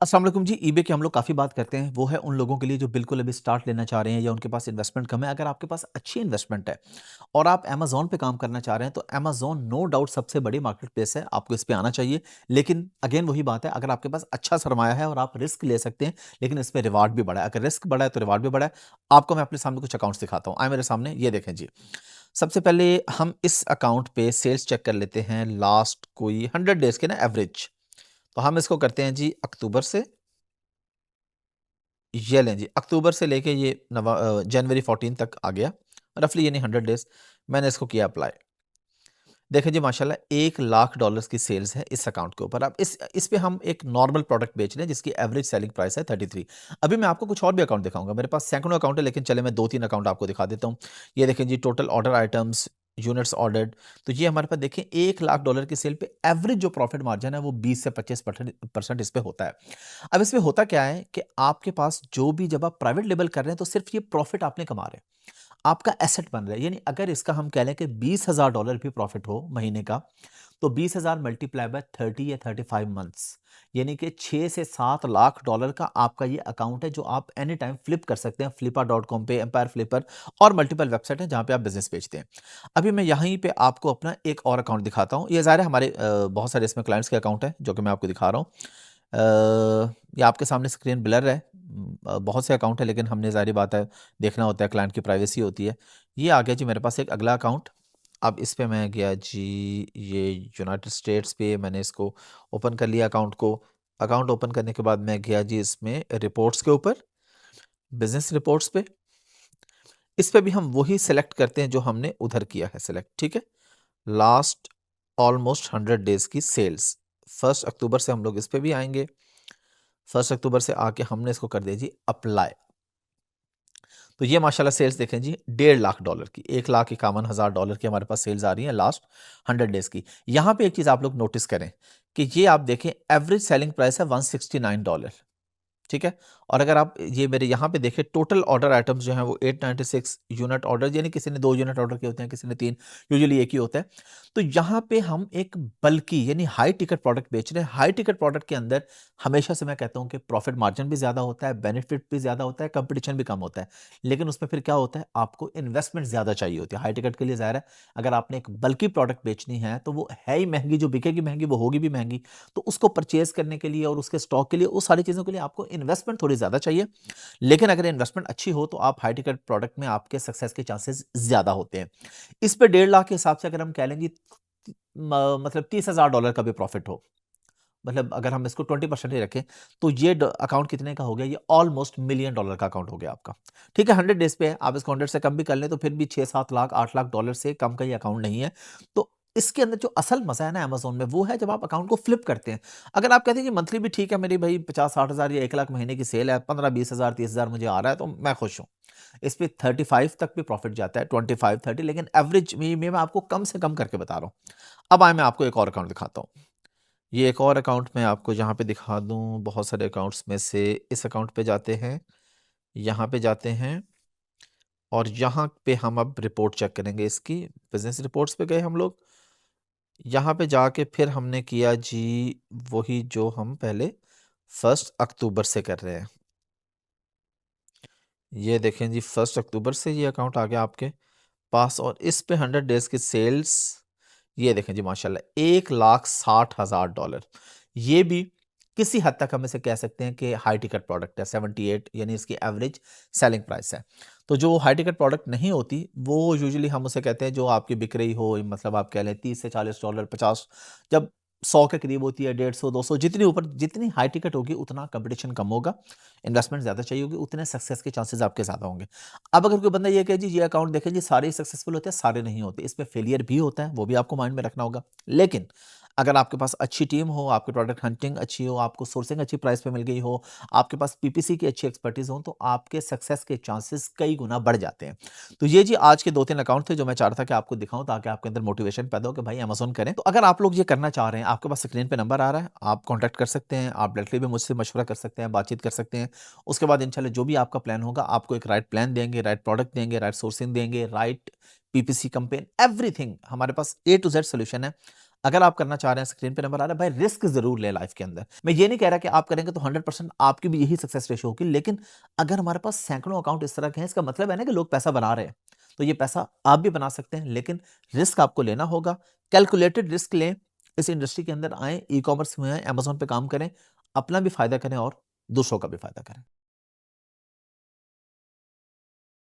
अस्सलाम वालेकुम जी। ईबे की हम लोग काफ़ी बात करते हैं। वो है उन लोगों के लिए जो बिल्कुल अभी स्टार्ट लेना चाह रहे हैं या उनके पास इन्वेस्टमेंट कम है। अगर आपके पास अच्छी इन्वेस्टमेंट है और आप अमेज़न पे काम करना चाह रहे हैं तो अमेज़न नो डाउट सबसे बड़ी मार्केट प्लेस है, आपको इस पे आना चाहिए। लेकिन अगेन वही बात है, अगर आपके पास अच्छा सरमाया है और आप रिस्क ले सकते हैं, लेकिन इसमें रिवार्ड भी बड़ा है। अगर रिस्क बड़ा है तो रिवार्ड भी बड़ा है। आपको मैं अपने सामने कुछ अकाउंट्स दिखाता हूँ। आए मेरे सामने, ये देखें जी। सबसे पहले हम इस अकाउंट पे सेल्स चेक कर लेते हैं लास्ट कोई 100 डेज़ के ना एवरेज। तो हम इसको करते हैं जी अक्टूबर से। ये लें जी, अक्टूबर से लेके ये जनवरी 14 तक आ गया, रफली यानी 100 डेज़। मैंने इसको किया अप्लाई। देखें जी माशाल्लाह $1,00,000 की सेल्स है इस अकाउंट के ऊपर। अब इस पे हम एक नॉर्मल प्रोडक्ट बेच रहे हैं जिसकी एवरेज सेलिंग प्राइस है 33। अभी मैं आपको कुछ और भी अकाउंट दिखाऊँगा। मेरे पास सैकड़ों अकाउंट है, लेकिन चले मैं 2-3 अकाउंट आपको दिखा देता हूँ। ये देखें जी, total order items, units ordered. तो ये हमारे पास देखें $1,00,000 की सेल पे एवरेज जो प्रॉफिट मार्जिन है वो 20 से 25% इस पे होता है। अब इसमें होता क्या है कि आपके पास जो भी, जब आप प्राइवेट लेबल कर रहे हैं तो सिर्फ ये प्रॉफिट आपने कमा रहे हैं, आपका एसेट बन रहा है। यानी अगर इसका हम कह लें कि $20,000 भी प्रॉफिट हो महीने का, तो 20,000 मल्टीप्लाई बाय 30 या 35 मंथ्स, यानी कि 6 से 7 लाख डॉलर का आपका ये अकाउंट है जो आप एनी टाइम फ्लिप कर सकते हैं flipper.com पे, एम्पायर फ्लिपर और मल्टीपल वेबसाइट है जहां पे आप बिजनेस बेचते हैं। अभी मैं यहीं पे आपको अपना एक और अकाउंट दिखाता हूं। ये ज़ाहिर है हमारे बहुत सारे इसमें क्लाइंट्स के अकाउंट है जो कि मैं आपको दिखा रहा हूँ। ये आपके सामने स्क्रीन ब्लर है। बहुत से अकाउंट है, लेकिन हमने ज़ाहिर बात है देखना होता है, क्लाइंट की प्राइवेसी होती है। ये आ गया जी मेरे पास एक अगला अकाउंट। अब इस पे मैं गया जी, ये यूनाइटेड स्टेट्स पे मैंने इसको ओपन कर लिया अकाउंट को। अकाउंट ओपन करने के बाद मैं गया जी इसमें रिपोर्ट्स के ऊपर, बिजनेस रिपोर्ट्स पे। इस पे भी हम वही सेलेक्ट करते हैं जो हमने उधर किया है सेलेक्ट, ठीक है। लास्ट ऑलमोस्ट 100 डेज की सेल्स, 1 अक्टूबर से हम लोग इस पे भी आएंगे। 1 अक्टूबर से आके हमने इसको कर दिया जी अप्लाई। तो ये माशाल्लाह सेल्स देखें जी, $1.5 लाख की, $1,51,000 की हमारे पास सेल्स आ रही हैं लास्ट 100 डेज की। यहाँ पे एक चीज़ आप लोग नोटिस करें कि ये आप देखें एवरेज सेलिंग प्राइस है $169, ठीक है। और अगर आप ये मेरे यहाँ पे देखें, टोटल ऑर्डर आइटम्स जो हैं वो 896 यूनिट ऑर्डर, यानी किसी ने 2 यूनिट ऑर्डर किए होते हैं, किसी ने 3, यूजुअली एक ही होता है। तो यहाँ पे हम एक बल्कि यानी हाई टिकट प्रोडक्ट बेच रहे हैं। हाई टिकट प्रोडक्ट के अंदर हमेशा से मैं कहता हूँ कि प्रॉफिट मार्जिन भी ज़्यादा होता है, बेनिफिट भी ज़्यादा होता है, कंपटीशन भी कम होता है। लेकिन उसमें फिर क्या होता है, आपको इन्वेस्टमेंट ज़्यादा चाहिए होती है। हाई टिकट के लिए ज़ाहिर है, अगर आपने एक बल्कि प्रोडक्ट बेचनी है तो वो है ही महंगी, जो बिकेगी महंगी वो होगी भी महंगी। तो उसको परचेज करने के लिए और उसके स्टॉक के लिए, उस सारी चीज़ों के लिए आपको इन्वेस्टमेंट थोड़ी ज़्यादा चाहिए। लेकिन अगर इन्वेस्टमेंट अच्छी हो तो आप हाई टिकट प्रोडक्ट में आपके सक्सेस के चांसेस ज़्यादा होते हैं। इस पे 1.5 लाख के हिसाब से अगर हम कह लेंगे मतलब $30,000 का भी प्रॉफिट हो, मतलब अगर हम इसको 20% ही रखें, तो ये अकाउंट कितने का हो गया, ये ऑलमोस्ट $1 मिलियन का अकाउंट हो गया आपका। ठीक है, 100 डेज पे है, आप इसको 100 से कम भी कर लें तो फिर भी 6-7 लाख $8 लाख से कम का ये अकाउंट नहीं है। तो इसके अंदर जो असल मजा है ना अमेजोन में, वो है जब आप अकाउंट को फ्लिप करते हैं। अगर आप कहते हैं कि मंथली भी ठीक है, मेरी भाई 50-60 हज़ार या 1 लाख महीने की सेल है, 15-20 हज़ार 30 हज़ार मुझे आ रहा है तो मैं खुश हूँ। इस पे 35 तक भी प्रॉफिट जाता है, 25-30, लेकिन एवरेज में मैं आपको कम से कम करके बता रहा हूँ। अब आए मैं आपको एक और अकाउंट दिखाता हूँ। ये एक और अकाउंट मैं आपको यहाँ पे दिखा दूँ, बहुत सारे अकाउंट्स में से इस अकाउंट पे जाते हैं, यहाँ पे जाते हैं और यहाँ पे हम अब रिपोर्ट चेक करेंगे इसकी। बिजनेस रिपोर्ट्स पे गए हम लोग, यहाँ पे जाके फिर हमने किया जी वही जो हम पहले 1 अक्टूबर से कर रहे हैं। ये देखें जी, 1 अक्टूबर से ये अकाउंट आ गया आपके पास और इस पे 100 डेज की सेल्स, ये देखें जी माशाल्लाह $1,60,000। ये भी किसी हद तक हम इसे कह सकते हैं कि हाई टिकट प्रोडक्ट है, 78 यानी इसकी एवरेज सेलिंग प्राइस है। तो जो हाई टिकट प्रोडक्ट नहीं होती वो यूजुअली हम उसे कहते हैं जो आपकी बिक रही हो, मतलब आप कह लें $30 से $40, 50, जब 100 के करीब होती है, 150-200, जितनी ऊपर, जितनी हाई टिकट होगी उतना कंपटीशन कम होगा, इन्वेस्टमेंट ज़्यादा चाहिए होगी, उतने सक्सेस के चांसेस आपके ज़्यादा होंगे। अब अगर कोई बंदा ये कहे जी ये अकाउंट देखें जी सारे सक्सेसफुल होते हैं, सारे नहीं होते, इसमें फेलियर भी होता है, वो भी आपको माइंड में रखना होगा। लेकिन अगर आपके पास अच्छी टीम हो, आपकी प्रोडक्ट हंटिंग अच्छी हो, आपको सोर्सिंग अच्छी प्राइस पे मिल गई हो, आपके पास पीपीसी की अच्छी एक्सपर्टीज हो, तो आपके सक्सेस के चांसेस कई गुना बढ़ जाते हैं। तो ये जी आज के 2-3 अकाउंट थे जो मैं चाह रहा था कि आपको दिखाऊं, ताकि आपके अंदर मोटिवेशन पैदा हो कि भाई अमेज़न करें। तो अगर आप लोग ये करना चाह रहे हैं, आपके पास स्क्रीन पे नंबर आ रहा है, आप कॉन्टैक्ट कर सकते हैं, आप डायरेक्टली भी मुझसे मशवरा कर सकते हैं, बातचीत कर सकते हैं। उसके बाद इंशाल्लाह जो भी आपका प्लान होगा, आपको एक राइट प्लान देंगे, राइट प्रोडक्ट देंगे, राइट सोर्सिंग देंगे, राइट पीपीसी कैंपेन, एवरीथिंग हमारे पास ए टू जेड सॉल्यूशन है। अगर आप करना चाह रहे हैं, स्क्रीन पे नंबर आ रहा है, भाई रिस्क जरूर ले लाइफ के अंदर। मैं ये नहीं कह रहा कि आप करेंगे तो 100% आपकी भी यही सक्सेस रेशो होगी, लेकिन अगर हमारे पास सैकड़ों अकाउंट इस तरह के हैं, इसका मतलब है ना कि लोग पैसा बना रहे हैं, तो ये पैसा आप भी बना सकते हैं, लेकिन रिस्क आपको लेना होगा। कैलकुलेटेड रिस्क लें, इस इंडस्ट्री के अंदर आए, ई कॉमर्स में आए, अमेजोन पे काम करें, अपना भी फायदा करें और दूसरों का भी फायदा करें।